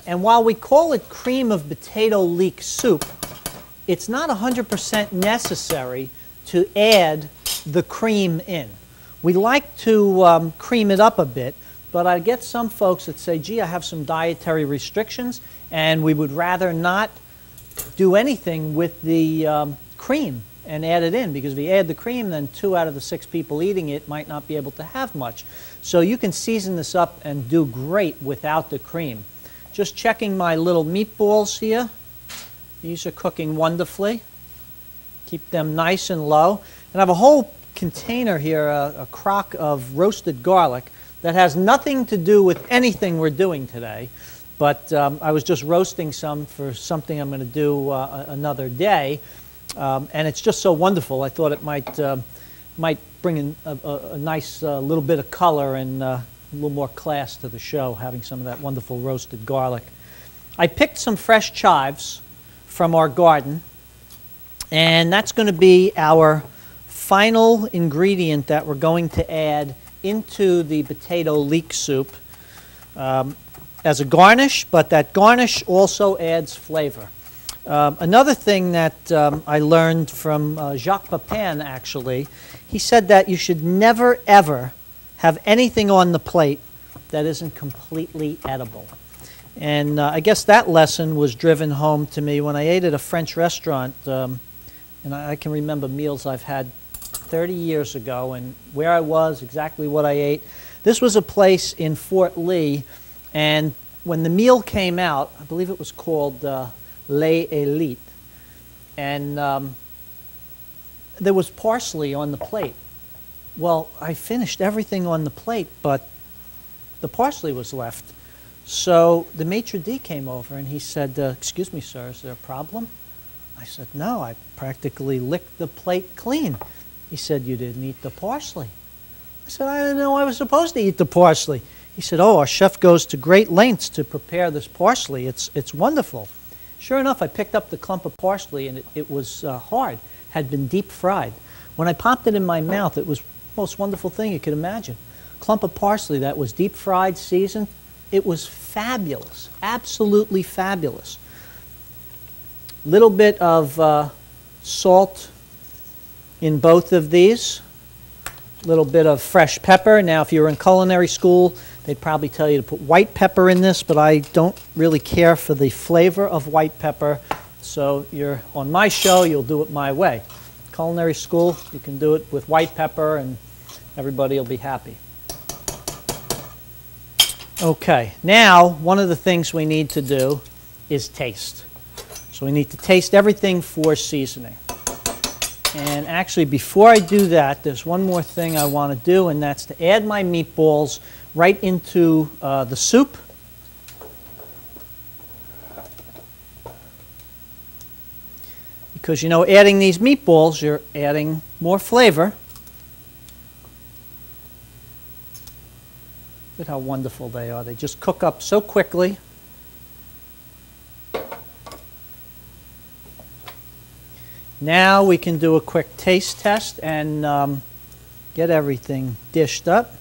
And while we call it cream of potato leek soup, it's not 100% necessary to add the cream in. We like to cream it up a bit, but I get some folks that say, gee, I have some dietary restrictions, and we would rather not do anything with the cream and add it in, because if you add the cream, then 2 out of the 6 people eating it might not be able to have much. So you can season this up and do great without the cream. Just checking my little meatballs here. These are cooking wonderfully. Keep them nice and low. And I have a whole container here, a crock of roasted garlic that has nothing to do with anything we're doing today. But I was just roasting some for something I'm going to do another day. And it's just so wonderful. I thought it might bring in a nice little bit of color and a little more class to the show, having some of that wonderful roasted garlic. I picked some fresh chives from our garden, and that's going to be our final ingredient that we're going to add into the potato leek soup as a garnish, but that garnish also adds flavor. Another thing that I learned from Jacques Pepin, actually, he said that you should never, ever have anything on the plate that isn't completely edible. And I guess that lesson was driven home to me when I ate at a French restaurant. And I can remember meals I've had 30 years ago and where I was, exactly what I ate. This was a place in Fort Lee, and when the meal came out, I believe it was called Les Élites, and there was parsley on the plate. Well, I finished everything on the plate, but the parsley was left. So the maitre d' came over and he said, excuse me, sir, is there a problem? I said, no, I practically licked the plate clean. He said, you didn't eat the parsley. I said, I didn't know I was supposed to eat the parsley. He said, oh, our chef goes to great lengths to prepare this parsley. It's wonderful. Sure enough, I picked up the clump of parsley, and it was hard, had been deep fried. When I popped it in my mouth, it was the most wonderful thing you could imagine. Clump of parsley that was deep fried, seasoned. It was fabulous, absolutely fabulous. Little bit of salt in both of these. Little bit of fresh pepper. Now, if you were in culinary school, they'd probably tell you to put white pepper in this, but I don't really care for the flavor of white pepper. So you're on my show, you'll do it my way. Culinary school, you can do it with white pepper and everybody will be happy. Okay, now one of the things we need to do is taste. So we need to taste everything for seasoning. And actually, before I do that, there's one more thing I want to do, and that's to add my meatballs right into the soup. Because, you know, adding these meatballs, you're adding more flavor. Look at how wonderful they are. They just cook up so quickly. Now we can do a quick taste test and get everything dished up.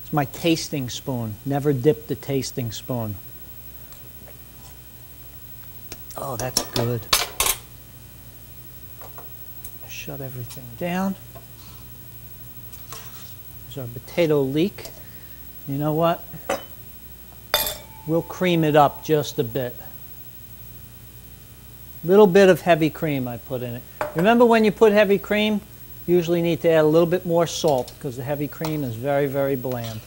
It's my tasting spoon. Never dip the tasting spoon. Oh, that's good. Shut everything down. There's our potato leek. You know what? We'll cream it up just a bit. Little bit of heavy cream I put in it. Remember, when you put heavy cream, you usually need to add a little bit more salt because the heavy cream is very, very bland.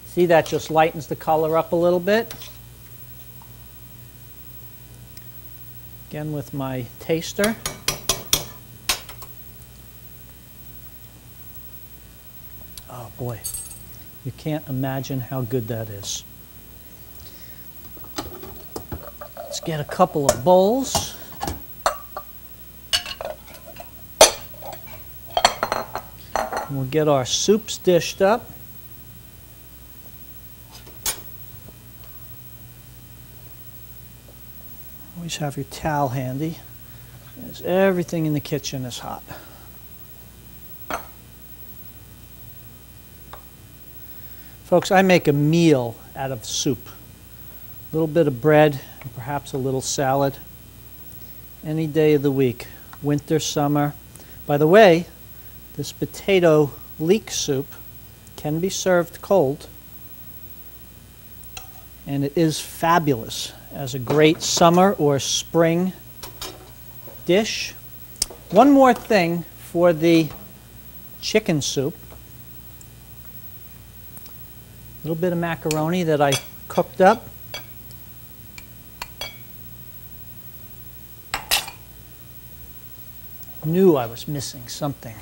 See, that just lightens the color up a little bit. Again with my taster. Oh boy, you can't imagine how good that is. Let's get a couple of bowls. We'll get our soups dished up. Always have your towel handy, as everything in the kitchen is hot. Folks, I make a meal out of soup. little bit of bread, and perhaps a little salad. Any day of the week, winter, summer. By the way, this potato leek soup can be served cold, and it is fabulous as a great summer or spring dish. One more thing for the chicken soup. A little bit of macaroni that I cooked up. Knew I was missing something.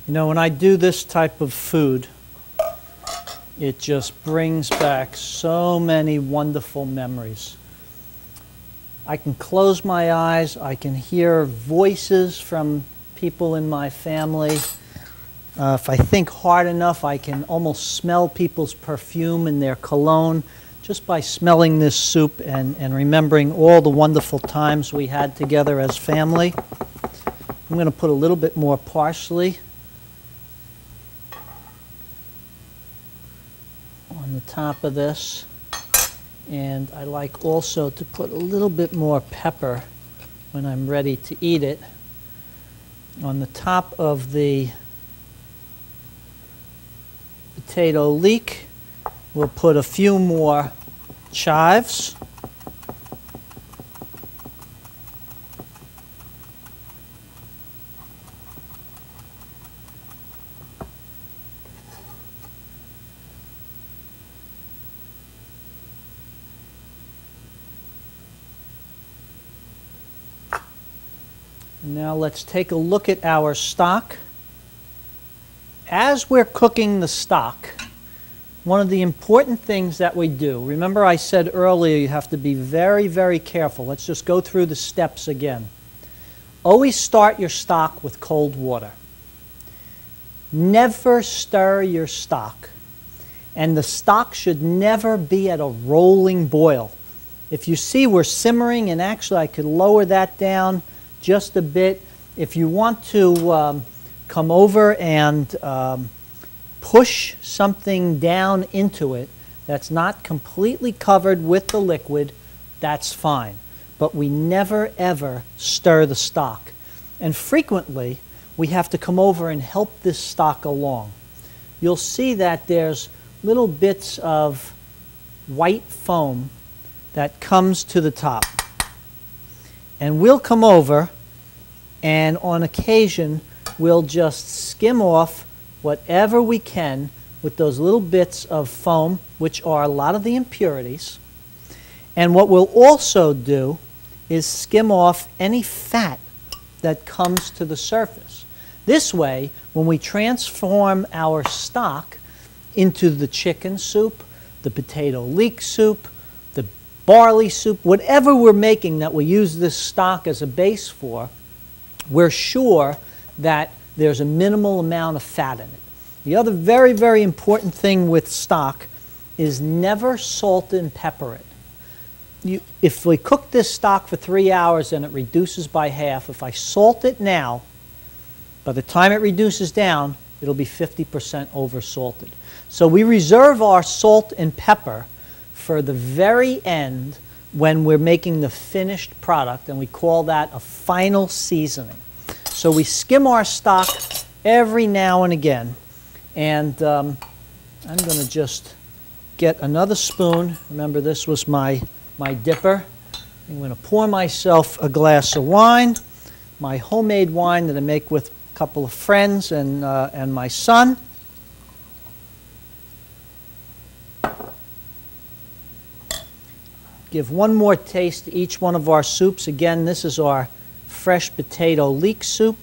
You know, when I do this type of food, it just brings back so many wonderful memories. I can close my eyes, I can hear voices from people in my family. If I think hard enough, I can almost smell people's perfume and their cologne just by smelling this soup and remembering all the wonderful times we had together as family. I'm going to put a little bit more parsley on the top of this, and I like also to put a little bit more pepper when I'm ready to eat it. On the top of the potato leek, we'll put a few more chives. Now let's take a look at our stock. As we're cooking the stock, one of the important things that we do, remember I said earlier you have to be very, very careful. Let's just go through the steps again. Always start your stock with cold water. Never stir your stock. And the stock should never be at a rolling boil. If you see we're simmering, and actually I could lower that down just a bit. If you want to come over and push something down into it that's not completely covered with the liquid, that's fine. But we never ever stir the stock. And frequently we have to come over and help this stock along. You'll see that there's little bits of white foam that comes to the top. And we'll come over and on occasion we'll just skim off whatever we can with those little bits of foam, which are a lot of the impurities. And what we'll also do is skim off any fat that comes to the surface. This way, when we transform our stock into the chicken soup, the potato leek soup, the barley soup, whatever we're making that we use this stock as a base for, we're sure that there's a minimal amount of fat in it. The other very, very important thing with stock is never salt and pepper it. If we cook this stock for 3 hours and it reduces by half, if I salt it now, by the time it reduces down, it'll be 50% over salted. So we reserve our salt and pepper for the very end when we're making the finished product, and we call that a final seasoning. So we skim our stock every now and again, and I'm going to just get another spoon. Remember, this was my dipper. I'm going to pour myself a glass of wine, my homemade wine that I make with a couple of friends and my son. Give one more taste to each one of our soups. Again, this is our fresh potato leek soup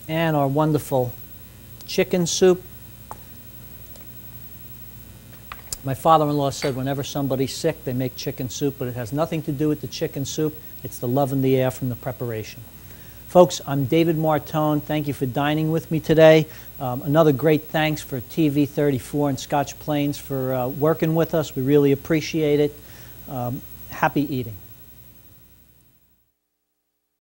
and our wonderful chicken soup. My father-in-law said whenever somebody's sick, they make chicken soup, but it has nothing to do with the chicken soup. It's the love in the air from the preparation. Folks, I'm David Martone. Thank you for dining with me today. Another great thanks for TV34 and Scotch Plains for working with us. We really appreciate it. Happy eating.